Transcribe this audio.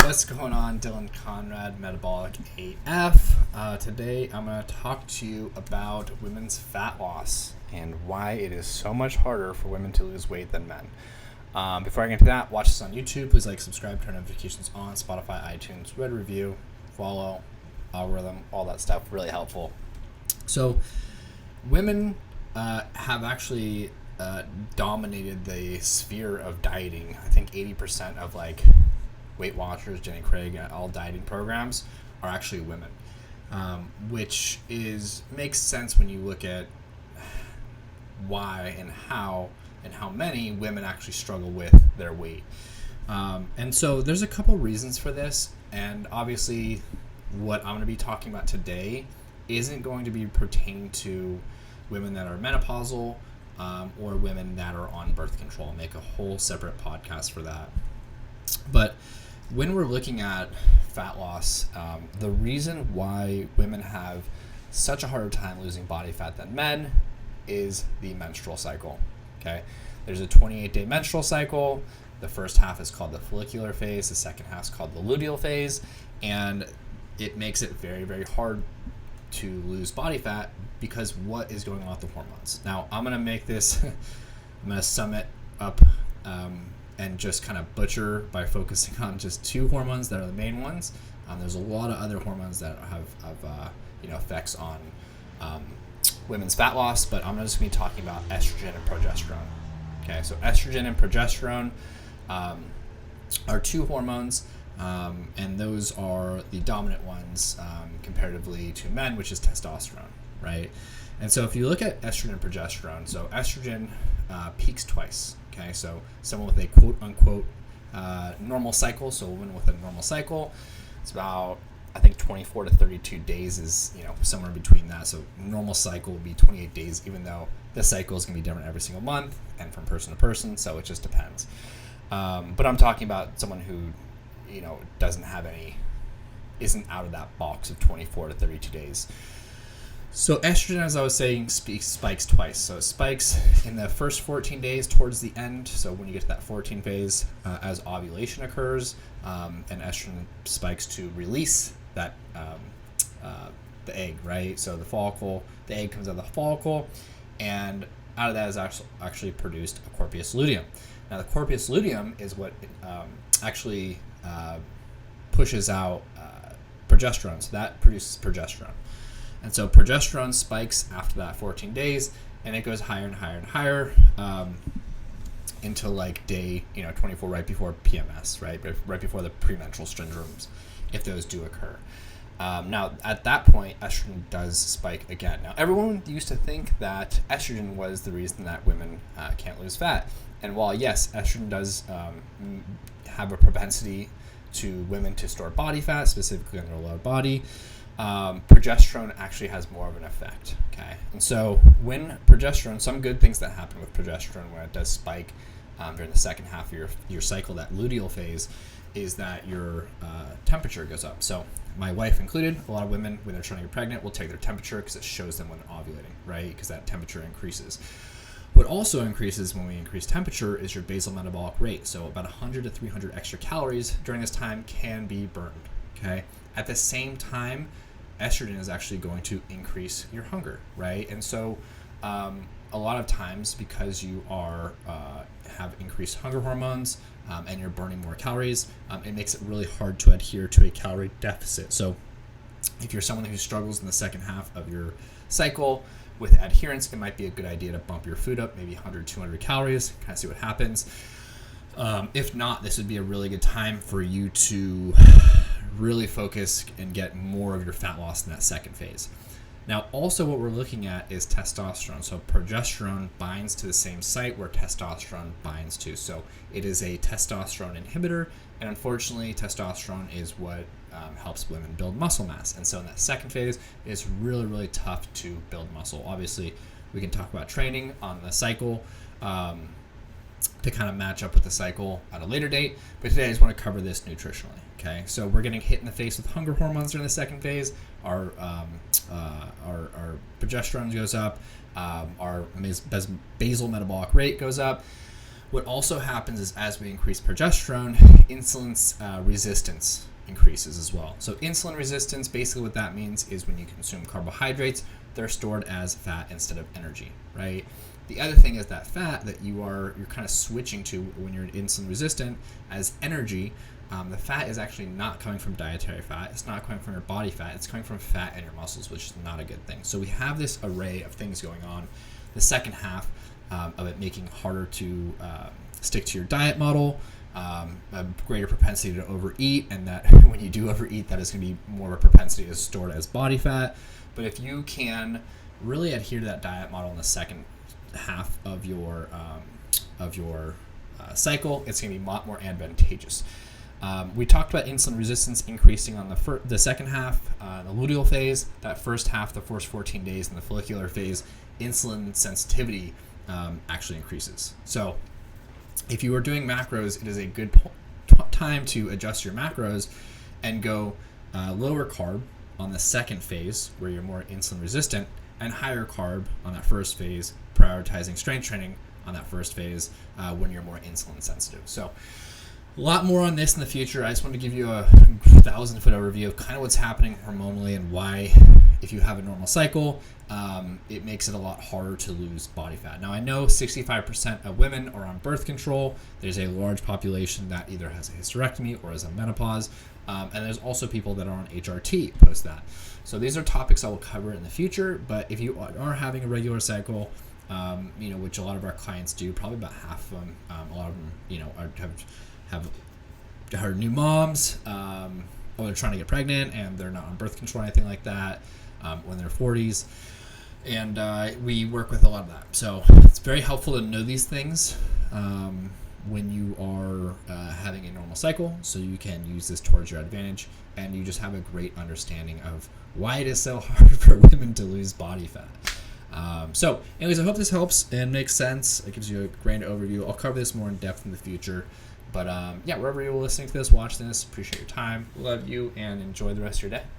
What's going on? Dylan Conrad, Metabolic AF. Today I'm going to talk to you about women's fat loss and why it is so much harder for women to lose weight than men. Before I get into that, watch this on YouTube. Please like, subscribe, turn notifications on, Spotify, iTunes, read review, follow, algorithm, all that stuff. Really helpful. So women have actually dominated the sphere of dieting. I think 80% of Weight Watchers, Jenny Craig, all dieting programs are actually women, which makes sense when you look at why and how many women actually struggle with their weight. And so there's a couple reasons for this, and obviously what I'm going to be talking about today isn't going to be pertaining to women that are menopausal or women that are on birth control. I'll make a whole separate podcast for that. But when we're looking at fat loss, the reason why women have such a harder time losing body fat than men is the menstrual cycle. Okay, there's a 28-day menstrual cycle. The first half is called the follicular phase. The second half is called the luteal phase, and it makes it very, very hard to lose body fat because what is going on with the hormones. Now, I'm gonna make this. I'm gonna sum it up. And just kind of butcher by focusing on just two hormones that are the main ones. There's a lot of other hormones that have effects on women's fat loss, but I'm just going to be talking about estrogen and progesterone. Okay, so estrogen and progesterone are two hormones, and those are the dominant ones comparatively to men, which is testosterone, right? And so if you look at estrogen and progesterone, so estrogen peaks twice. Okay, so someone with a quote-unquote normal cycle, so a woman with a normal cycle, it's about, I think, 24 to 32 days is, somewhere in between that. So normal cycle would be 28 days, even though the cycle is going to be different every single month and from person to person, so it just depends. But I'm talking about someone who, isn't out of that box of 24 to 32 days. So estrogen, as I was saying, spikes twice. So it spikes in the first 14 days towards the end. So when you get to that 14 phase, as ovulation occurs, and estrogen spikes to release that the egg, right? So the egg comes out of the follicle, and out of that is actually produced a corpus luteum. Now the corpus luteum is what actually pushes out progesterone. So that produces progesterone. And so progesterone spikes after that 14 days, and it goes higher and higher and higher until day 24, right before PMS, right before the premenstrual syndromes, if those do occur. Now, at that point, estrogen does spike again. Now, everyone used to think that estrogen was the reason that women can't lose fat. And while, yes, estrogen does have a propensity to women to store body fat, specifically on their lower body, progesterone actually has more of an effect. Okay, and so when progesterone, some good things that happen with progesterone when it does spike during the second half of your cycle, that luteal phase, is that your temperature goes up. So my wife included, a lot of women when they're trying to get pregnant will take their temperature because it shows them when they're ovulating, right? Because that temperature increases. What also increases when we increase temperature is your basal metabolic rate. So about 100 to 300 extra calories during this time can be burned. Okay, at the same time, estrogen is actually going to increase your hunger, right? And so a lot of times, because you have increased hunger hormones and you're burning more calories, it makes it really hard to adhere to a calorie deficit. So if you're someone who struggles in the second half of your cycle with adherence, it might be a good idea to bump your food up, maybe 100, 200 calories, kind of see what happens. If not, this would be a really good time for you to really focus and get more of your fat loss in that second phase. Now, also what we're looking at is testosterone. So progesterone binds to the same site where testosterone binds to. So it is a testosterone inhibitor, and unfortunately, testosterone is what helps women build muscle mass. And so in that second phase, it's really, really tough to build muscle. Obviously, we can talk about training on the cycle to kind of match up with the cycle at a later date, but today I just want to cover this nutritionally. Okay, so we're getting hit in the face with hunger hormones during the second phase. Our progesterone goes up, our basal metabolic rate goes up. What also happens is as we increase progesterone, insulin's resistance increases as well. So insulin resistance, basically what that means is when you consume carbohydrates, they're stored as fat instead of energy, right? The other thing is that fat that you're kind of switching to when you're insulin resistant as energy. The fat is actually not coming from dietary fat. It's not coming from your body fat. It's coming from fat in your muscles, which is not a good thing. So we have this array of things going on. The second half of it making harder to stick to your diet model, a greater propensity to overeat, and that when you do overeat, that is going to be more of a propensity to store it as body fat. But if you can really adhere to that diet model in the second half of your cycle, it's going to be a lot more advantageous. We talked about insulin resistance increasing on the second half, the luteal phase. That first half, the first 14 days in the follicular phase, insulin sensitivity actually increases. So if you are doing macros, it is a good time to adjust your macros and go lower carb on the second phase where you're more insulin resistant, and higher carb on that first phase, prioritizing strength training on that first phase when you're more insulin sensitive. So a lot more on this in the future. I just want to give you a 1,000-foot overview of kind of what's happening hormonally and why, if you have a normal cycle, it makes it a lot harder to lose body fat. Now, I know 65% of women are on birth control. There's a large population that either has a hysterectomy or is on menopause. And there's also people that are on HRT post that. So these are topics I will cover in the future. But if you are having a regular cycle, which a lot of our clients do, probably about half of them, a lot of them, are new moms, or they're trying to get pregnant and they're not on birth control or anything like that when they're 40s. And we work with a lot of that. So it's very helpful to know these things when you are having a normal cycle, so you can use this towards your advantage, and you just have a great understanding of why it is so hard for women to lose body fat. So anyways, I hope this helps and makes sense. It gives you a grand overview. I'll cover this more in depth in the future. But wherever you're listening to this, watch this, appreciate your time, love you, and enjoy the rest of your day.